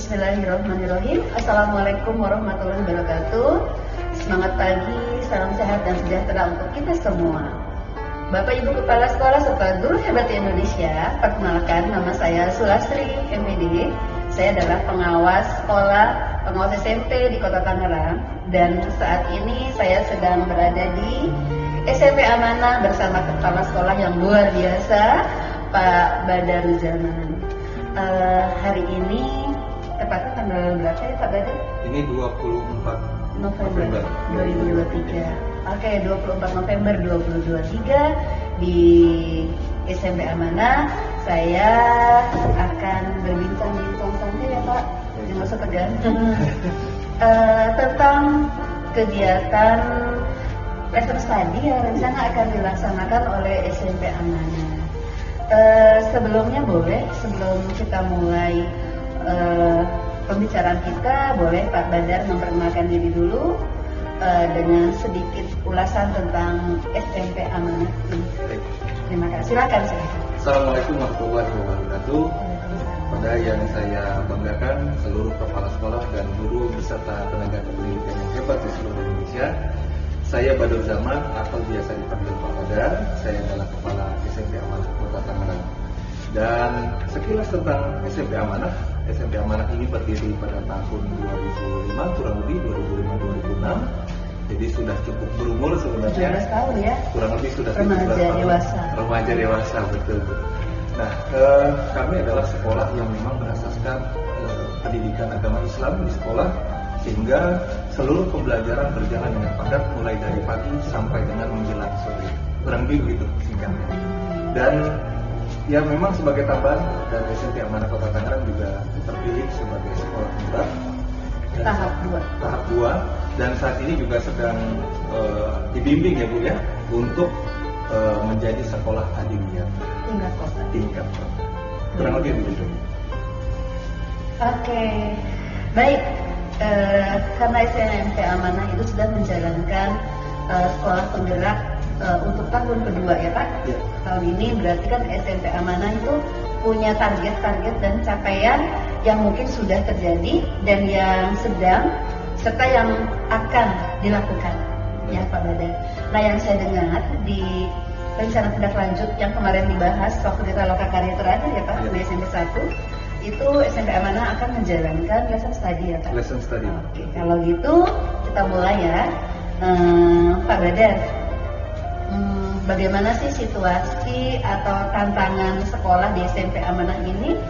Bismillahirrahmanirrahim. Assalamualaikum warahmatullahi wabarakatuh. Semangat pagi, salam sehat dan sejahtera untuk kita semua. Bapak Ibu Kepala Sekolah serta guru hebat Indonesia, perkenalkan nama saya Sulastri MPD. Saya adalah pengawas sekolah, pengawas SMP di Kota Tangerang, dan saat ini saya sedang berada di SMP Amanah bersama kepala sekolah yang luar biasa, Pak Badaruzzaman. Hari ini tepatnya tanggal berapa ya Pak Badar? Ini 24 November 2023. Oke, 24 November 2023 di SMP Amanah saya akan berbincang-bincang santai ya Pak, jangan usah tegang. Tentang kegiatan lesson study yang rencana akan dilaksanakan oleh SMP Amanah. Sebelumnya sebelum kita mulai pembicaraan kita, boleh Pak Badar memperkenalkan diri dulu dengan sedikit ulasan tentang SMP Amanah. Terima kasih. Silakan. Assalamualaikum warahmatullahi wabarakatuh. Pada yang saya banggakan seluruh kepala sekolah dan guru beserta tenaga pendidikan yang hebat di seluruh Indonesia. Saya Badaruzzaman atau biasa dipanggil Pak Badar. Saya adalah kepala SMP Amanah Kota Tangerang. Dan sekilas tentang SMP Amanah. SMP Amanah ini berdiri pada tahun 2005, kurang lebih 2005-2006. Jadi sudah cukup berumur sebenarnya. 17 tahun ya. Kurang lebih sudah remaja dewasa. Remaja dewasa, betul. Nah, kami adalah sekolah yang memang berasaskan pendidikan agama Islam di sekolah, sehingga seluruh pembelajaran berjalan dengan padat mulai dari pagi sampai dengan menjelang sore. Kurang lebih begitu singkatnya. Dan ya memang sebagai tambahan dari SMP Amanah Kota Tangerang juga terpilih sebagai sekolah murah tahap 2 dan saat ini juga sedang dibimbing ya Bu ya untuk menjadi sekolah adiniyah tingkat kota. Kurang lebih begitu. Oke, baik. Karena SMP Amanah itu sudah menjalankan sekolah penggerak untuk tahun kedua ya Pak. Ya. Tahun ini berarti kan SMP Amanah itu punya target-target dan capaian yang mungkin sudah terjadi dan yang sedang serta yang akan dilakukan ya Pak Badar. Nah, yang saya dengar di rencana tindak lanjut yang kemarin dibahas waktu kita loka karya terakhir ya Pak, di SMP 1 itu SMP Amanah akan menjalankan lesson study ya Pak. Lesson study. Oke, kalau gitu kita mulai ya. Pak Badar, bagaimana sih situasi atau tantangan sekolah di SMP Amanah ini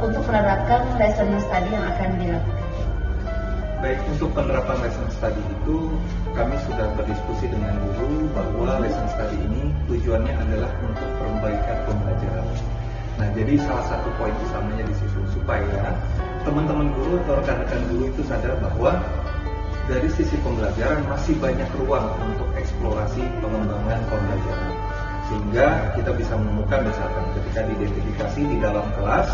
untuk menerapkan lesson study yang akan dilakukan? Baik, untuk penerapan lesson study itu kami sudah berdiskusi dengan guru bahwa lesson study ini tujuannya adalah untuk perbaikan pembelajaran. Nah, jadi salah satu poin utamanya di situ supaya teman-teman guru atau rekan-rekan guru itu sadar bahwa dari sisi pembelajaran masih banyak ruang untuk eksplorasi pengembangan pembelajaran, sehingga kita bisa menemukan misalkan ketika diidentifikasi di dalam kelas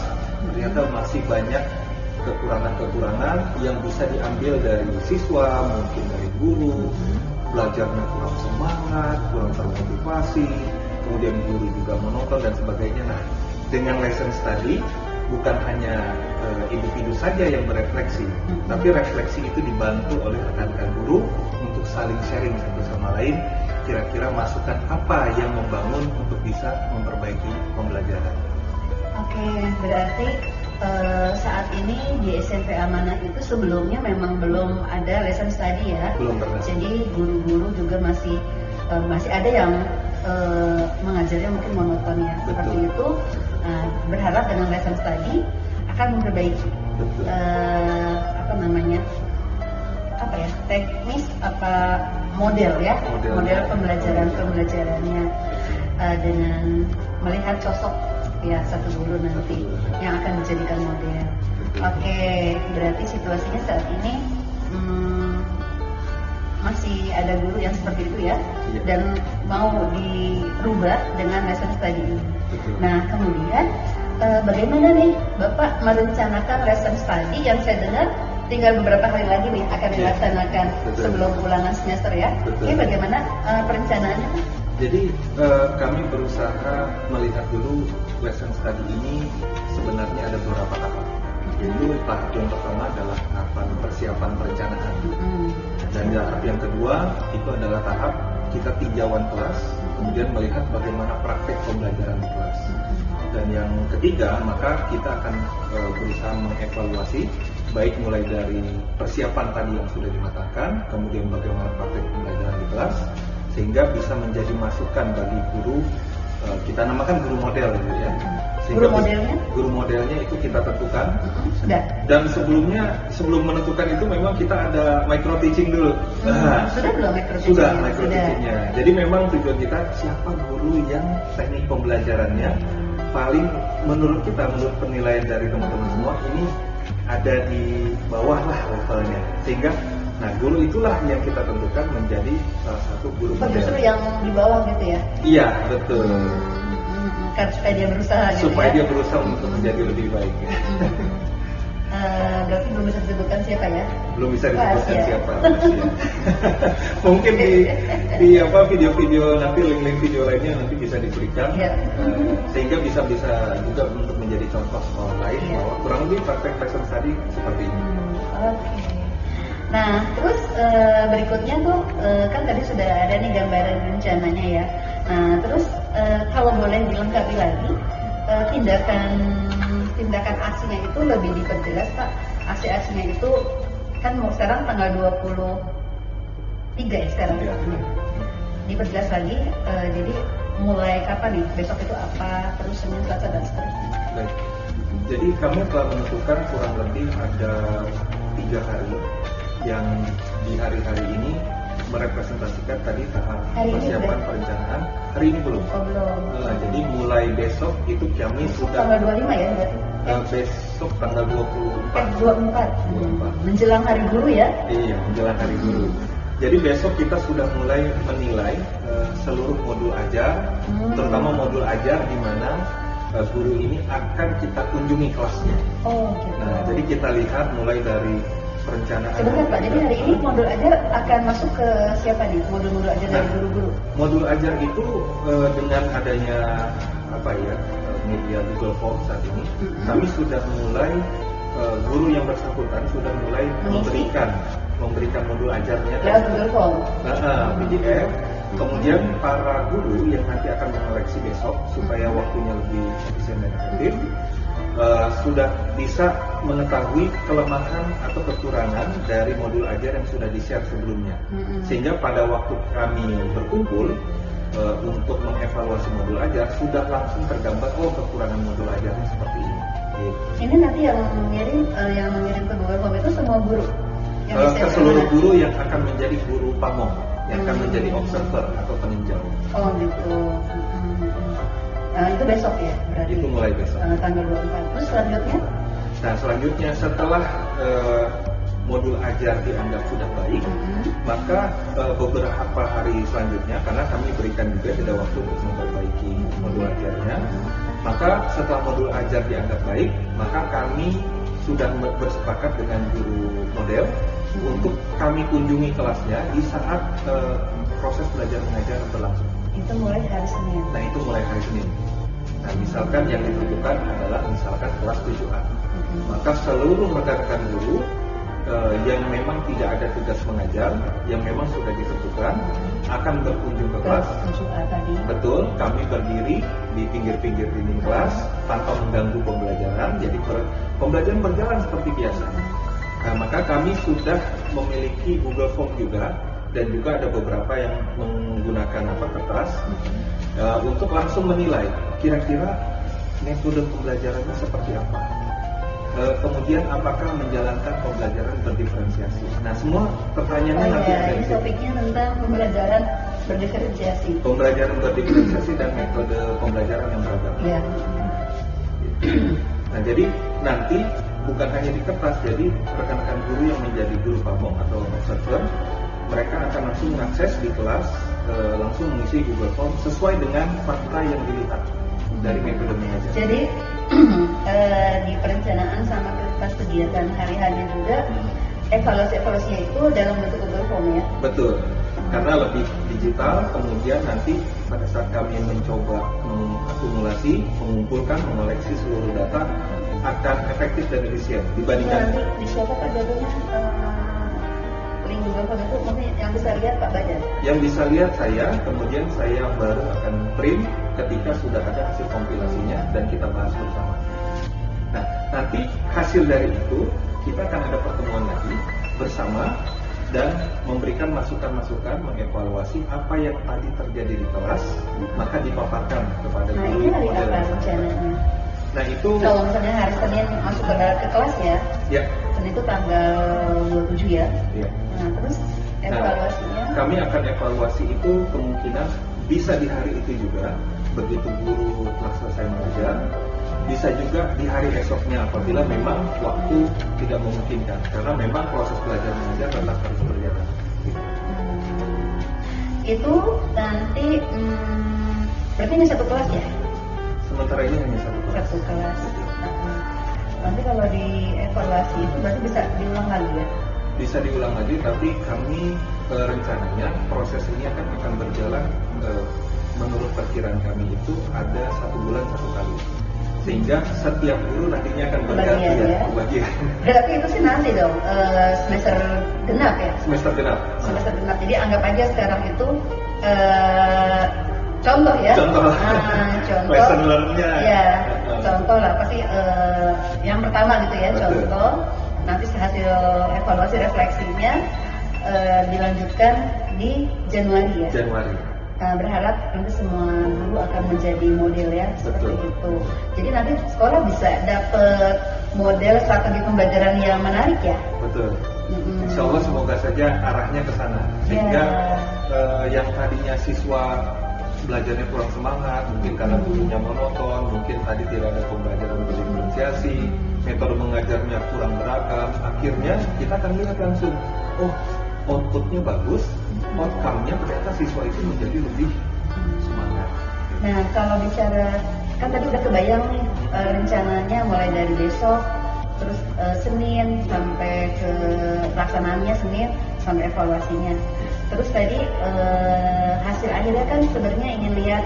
ternyata masih banyak kekurangan-kekurangan yang bisa diambil dari siswa, mungkin dari guru, belajarnya kurang semangat, kurang termotivasi, kemudian guru juga monoton dan sebagainya. Nah, dengan lesson study bukan hanya individu saja yang berefleksi, tapi refleksi itu dibantu oleh rekan-rekan guru untuk saling sharing satu sama lain, kira-kira masukan apa yang membangun untuk bisa memperbaiki pembelajaran. Oke, berarti saat ini di SMP Amanah itu sebelumnya memang belum ada lesson study ya. Belum pernah. Jadi guru-guru juga masih ada yang mengajarnya mungkin monoton ya. Seperti itu. Berharap dengan lesson study akan memperbaiki teknis model pembelajarannya dengan melihat sosok ya satu guru nanti yang akan dijadikan model. Oke, berarti situasinya saat ini masih ada guru yang seperti itu ya, dan mau dirubah dengan lesson study ini. Nah, kemudian bagaimana nih Bapak merencanakan lesson study yang saya dengar tinggal beberapa hari lagi nih akan dilaksanakan sebelum ulangan semester ya. Ini bagaimana perencanaannya? Jadi kami berusaha melihat dulu lesson study ini sebenarnya ada beberapa tahap. Itu tahap yang pertama adalah tahapan persiapan perencanaan. Dan tahap yang kedua itu adalah tahap kita tinjauan kelas, kemudian melihat bagaimana praktek pembelajaran di kelas. Dan yang ketiga, maka kita akan berusaha mengevaluasi baik mulai dari persiapan tadi yang sudah dimatangkan, kemudian bagaimana praktek pembelajaran di kelas, sehingga bisa menjadi masukan bagi guru, kita namakan guru model gitu ya. Sehingga guru modelnya itu kita tentukan. Sudah. Dan sebelum menentukan itu memang kita ada micro teaching dulu. Sudah belum micro teaching? Sudah micro teachingnya. Jadi memang tujuan kita siapa guru yang teknik pembelajarannya paling menurut kita, menurut penilaian dari teman-teman semua ini ada di bawah lah levelnya, sehingga nah guru itulah yang kita tentukan menjadi salah satu guru model. Justru yang di bawah gitu ya? Iya betul. Kan supaya dia berusaha gitu supaya ya? Dia berusaha untuk menjadi lebih baik. Berarti belum bisa disebutkan siapa ya? Belum bisa disebutkan siapa. Mungkin di apa video-video nanti link-link video lainnya nanti bisa diberikan, sehingga bisa juga untuk menjadi contoh sekolah lain bahwa kurang lebih praktek lesson study seperti ini. Oke. Nah terus berikutnya tuh kan tadi sudah ada nih gambaran rencananya ya. Nah terus kalau boleh dilengkapi lagi tindakan aksinya itu lebih diperjelas Pak. Aksi-aksinya itu kan mau sekarang tanggal 23 ya sekarang. Diperjelas lagi, jadi mulai kapan nih? Besok itu apa? Terus Senin, Selasa dan seterusnya. Baik. Jadi kami telah menentukan kurang lebih ada 3 hari yang di hari-hari ini merepresentasikan tadi tahap persiapan perencanaan. Hari ini belum. Oh, belum. Nah, jadi mulai besok itu kami sudah tanggal 25 ya berarti? Besok tanggal 24. 24. Menjelang hari guru ya? Iya, menjelang hari guru. Jadi besok kita sudah mulai menilai seluruh modul ajar, terutama modul ajar di mana guru ini akan kita kunjungi kelasnya. Oh, gitu. Nah, jadi kita lihat mulai dari perencanaan. Sebentar Pak, jadi hari ini modul ajar akan masuk ke siapa nih? Modul-modul ajar dari guru-guru? Modul ajar itu dengan adanya media Google Form saat ini, kami sudah mulai guru yang bersangkutan sudah mulai memberikan modul ajarnya lewat Google Form. PDF. Kemudian para guru yang nanti akan mengoreksi besok supaya waktunya lebih efisien dan efektif sudah bisa mengetahui kelemahan atau kekurangan dari modul ajar yang sudah di-share sebelumnya. Sehingga pada waktu kami berkumpul untuk mengevaluasi modul ajar sudah langsung tergambar kekurangan modul ajarnya seperti ini. Ini nanti yang mengirim ke Google Form itu semua guru? Ke seluruh guru yang akan menjadi guru pamong, yang akan menjadi observer atau peninjau. Oh gitu. Itu besok ya berarti? Itu mulai besok. Tanggal 24. Terus selanjutnya? Nah selanjutnya setelah modul ajar dianggap sudah baik, maka beberapa hari selanjutnya, karena kami berikan juga jeda waktu untuk memperbaiki modul ajarnya, maka setelah modul ajar dianggap baik, maka kami sudah bersepakat dengan guru model untuk kami kunjungi kelasnya di saat proses belajar mengajar berlangsung. Itu mulai hari Senin. Nah itu mulai hari Senin. Nah misalkan yang ditentukan adalah misalkan kelas 7A, maka seluruh rekan-rekan guru yang memang tidak ada tugas mengajar, yang memang sudah ditentukan akan berkunjung ke kelas. 7A tadi. Betul, kami berdiri di pinggir-pinggir dinding kelas tanpa mengganggu pembelajaran, jadi pembelajaran berjalan seperti biasa. Nah, maka kami sudah memiliki Google Form juga, dan juga ada beberapa yang menggunakan kertas untuk langsung menilai kira-kira metode pembelajarannya seperti apa. Kemudian apakah menjalankan pembelajaran berdiferensiasi. Nah semua pertanyaannya nanti ada ini topiknya tentang pembelajaran berdiferensiasi. Pembelajaran berdiferensiasi dan metode pembelajaran yang beragam. Ya. Nah jadi nanti bukan hanya di kertas, jadi rekan-rekan guru yang menjadi guru pamong atau observer, mereka akan langsung mengakses di kelas, langsung mengisi Google Form sesuai dengan fakta yang dilihat dari metode mengajar. Jadi di perencanaan sama pas kegiatan hari-harinya juga evaluasinya itu dalam bentuk Google Form ya? Betul, karena lebih digital. Kemudian nanti pada saat kami mencoba mengakumulasi, mengumpulkan, mengoleksi seluruh data, akan efektif dan efisien dibandingkan. Nanti di siapa Pak jadinya link Google Form itu maksudnya yang bisa lihat Pak Badar? Yang bisa lihat saya, kemudian saya baru akan print ketika sudah ada hasil kompilasinya dan kita bahas bersama. Nah, nanti hasil dari itu kita akan ada pertemuan lagi bersama dan memberikan masukan-masukan, mengevaluasi apa yang tadi terjadi di kelas, maka dipaparkan kepada Nah guru. ini hari apa rencananya? Nah itu Kalau misalnya hari Senin masuk ke kelas ya, ya, Senin itu tanggal 27 ya. ya. Nah terus evaluasinya? Kami akan evaluasi itu kemungkinan bisa di hari itu juga, begitu guru telah selesai mengajar, bisa juga di hari esoknya apabila memang waktu tidak memungkinkan, karena memang proses belajar mengajar tetap harus berjalan. Itu nanti berarti ini satu kelas ya? Sementara ini hanya satu kelas. Satu kelas. Nanti kalau di evaluasi itu berarti bisa diulang lagi ya? Bisa diulang lagi, tapi kami rencananya proses ini akan berjalan menurut perkiraan kami itu ada 1 bulan 1 kali, sehingga setiap guru nantinya akan berganti ya. Berarti itu sih nanti dong semester genap ya? Semester genap. Semester genap. Jadi anggap aja sekarang itu contoh ya. Contoh. Contoh. Lesson learn-nya. Ya, contoh lah pasti yang pertama gitu ya. Betul. Contoh. Nanti hasil evaluasi refleksinya dilanjutkan di Januari ya. Januari. Berharap nanti semua guru akan menjadi model ya seperti Betul. itu. Jadi nanti sekolah bisa dapat model strategi pembelajaran yang menarik ya. Betul. Insya Allah semoga saja arahnya ke sana, sehingga yang tadinya siswa belajarnya kurang semangat, mungkin karena gurunya monoton, mungkin tadi tidak ada pembelajaran berdiferensiasi, metode mengajarnya kurang beragam, akhirnya kita akan lihat langsung, oh outputnya bagus, outcome-nya ternyata siswa itu menjadi lebih semangat. Nah kalau bicara, kan tadi udah kebayang nih rencananya mulai dari besok, terus Senin sampai ke pelaksanaannya Senin sampai evaluasinya. Terus tadi hasil akhirnya kan sebenarnya ingin lihat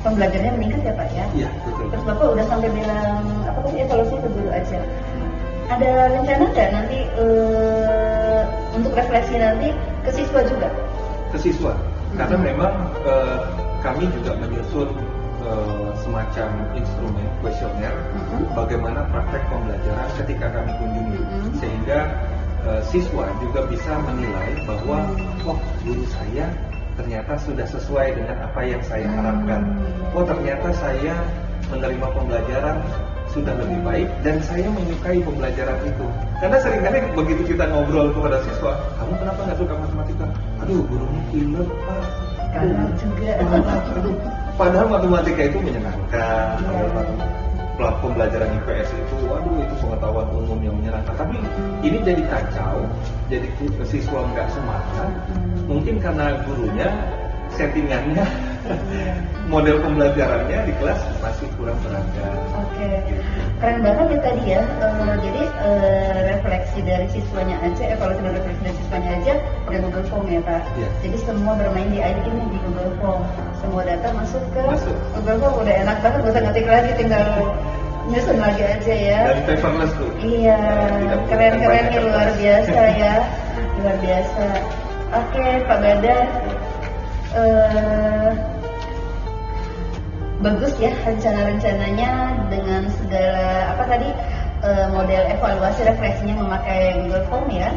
pembelajarannya meningkat ya Pak ya? Iya betul. Terus Bapak udah sampai bilang apa tadi evaluasi ke guru aja. Ada rencana nggak nanti untuk refleksi nanti ke siswa juga? Ke siswa, karena memang kami juga menyusun semacam instrumen kuesioner bagaimana praktek pembelajaran ketika kami kunjungi, sehingga siswa juga bisa menilai bahwa oh guru saya ternyata sudah sesuai dengan apa yang saya harapkan, oh ternyata saya menerima pembelajaran sudah lebih baik dan saya menyukai pembelajaran itu. Karena seringkali begitu kita ngobrol kepada siswa, kamu kenapa nggak suka matematika? Aduh gurunya killer Pak. Karena juga Padahal matematika itu menyenangkan, pembelajaran IPS itu, waduh itu pengetahuan umum yang menyenangkan. Tapi ini jadi kacau, jadi siswa nggak semangat. Mungkin karena gurunya, settingannya, model pembelajarannya di kelas masih kurang beragam. Oke, keren banget ya tadi ya. Jadi refleksi dari siswanya aja, evaluasi dan refleksi dari siswanya aja udah Google Form ya Pak. Ya. Jadi semua bermain di ID ini di Google Form. Semua data masuk ke Google Form, udah enak banget, gak usah ngetik lagi, tinggal nyusun lagi aja ya. Dan paperless tuh. Iya, keren-keren nih, luar biasa ya, luar biasa. Oke, Pak Badar. Bagus ya rencana-rencananya dengan segala apa tadi model evaluasi refleksinya memakai Google Form ya.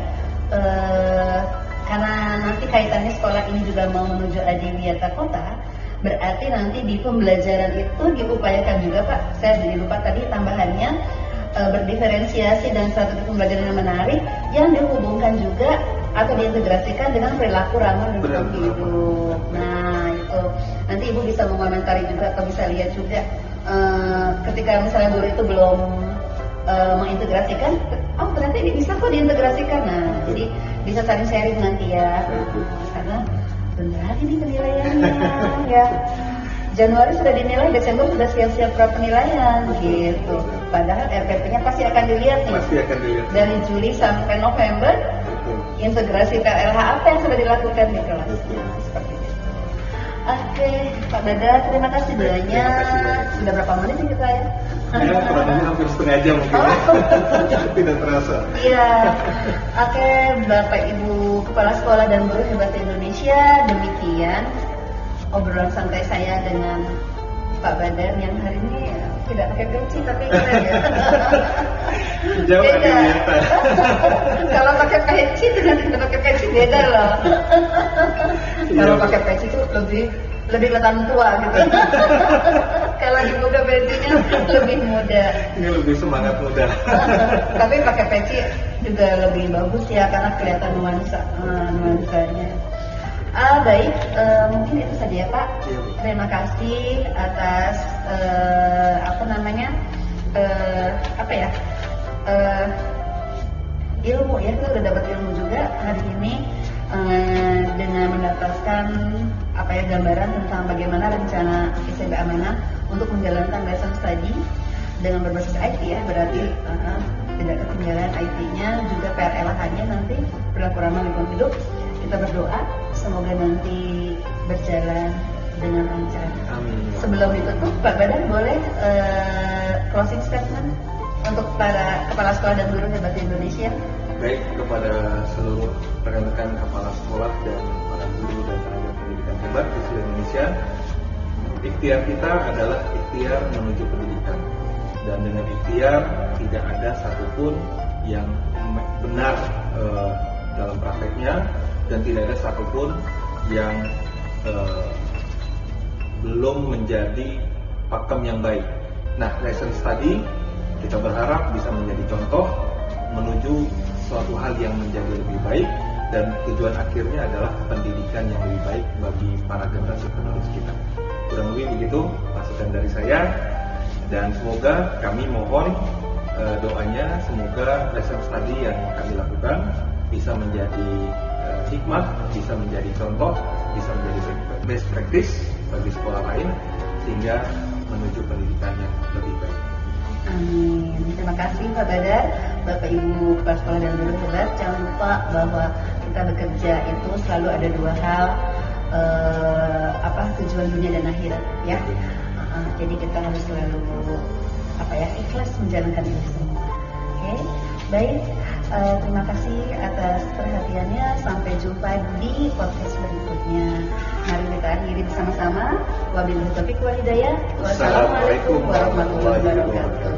Karena nanti kaitannya sekolah ini juga mau menuju Adiwiyata Kota, berarti nanti di pembelajaran itu diupayakan juga Pak. Saya jadi lupa tadi tambahannya berdiferensiasi dan strategi pembelajaran yang menarik yang dihubungkan juga atau diintegrasikan dengan perilaku ramah lingkungan hidup. Nah itu nanti Ibu bisa mengomentari juga atau bisa lihat juga ketika misalnya guru itu belum mengintegrasikan, oh ternyata ini bisa kok diintegrasikan. Nah jadi bisa saling sharing nanti ya, karena benar ini penilaiannya ya. Januari sudah dinilai, Desember sudah siap-siap pra penilaian gitu. Padahal RPP-nya pasti akan dilihat nih. Pasti akan dilihat. Dari Juli sampai November, integrasi KLH apa yang sudah dilakukan di kelas. Seperti itu. Oke, Pak Badar, terima kasih banyak. Sudah berapa menit sih kita ya? Ya, kurang lebih hampir setengah jam mungkin. Tidak terasa. Iya. Oke, Bapak Ibu Kepala Sekolah dan Guru Hebat Indonesia, demikian obrolan santai saya dengan Pak Badar yang hari ini tidak pakai peci tapi keren ya. Jauh Beda. ternyata. Kalau pakai peci dengan tidak pakai peci beda loh. Kalau Iya. pakai peci itu lebih kelihatan tua gitu. Kalau dibuka pecinya lebih muda. Ini lebih semangat muda. Tapi pakai peci juga lebih bagus ya karena kelihatan nuansanya. Baik, mungkin itu saja ya Pak. Iya, Bu. Terima kasih atas ilmu ya, kita udah dapat ilmu juga hari ini dengan mendapatkan gambaran tentang bagaimana rencana SMP Amanah untuk menjalankan lesson study dengan berbasis IT ya, berarti tidak ketinggalan IT-nya, juga PRLH-nya nanti perilaku ramah lingkungan hidup. Kita berdoa semoga nanti berjalan dengan lancar. Amin. Sebelum ditutup, Pak Badar boleh closing statement untuk para kepala sekolah dan guru hebat di Indonesia. Baik, kepada seluruh rekan-rekan kepala sekolah dan para guru dan tenaga pendidikan hebat di seluruh Indonesia, ikhtiar kita adalah ikhtiar menuju pendidikan, dan dengan ikhtiar tidak ada satupun yang benar dalam prakteknya, dan tidak ada satupun yang belum menjadi pakem yang baik. Nah, lesson study kita berharap bisa menjadi contoh menuju suatu hal yang menjadi lebih baik, dan tujuan akhirnya adalah pendidikan yang lebih baik bagi para generasi penerus kita. Kurang lebih begitu masukan dari saya, dan semoga kami mohon doanya semoga lesson study yang kami lakukan bisa menjadi hikmah, bisa menjadi contoh, bisa menjadi best practice bagi sekolah lain sehingga menuju pendidikan yang lebih baik. Amin. Terima kasih Pak Badar, Bapak Ibu Kepala Sekolah dan Guru Hebat. Jangan lupa bahwa kita bekerja itu selalu ada dua hal, tujuan dunia dan akhirat ya. Jadi kita harus selalu ikhlas menjalankan ini semua. Oke, baik. Terima kasih atas perhatiannya. Sampai jumpa di podcast berikutnya. Mari kita akhiri bersama-sama. Wabillahi taufiq wal hidayah. Wassalamualaikum warahmatullahi wabarakatuh.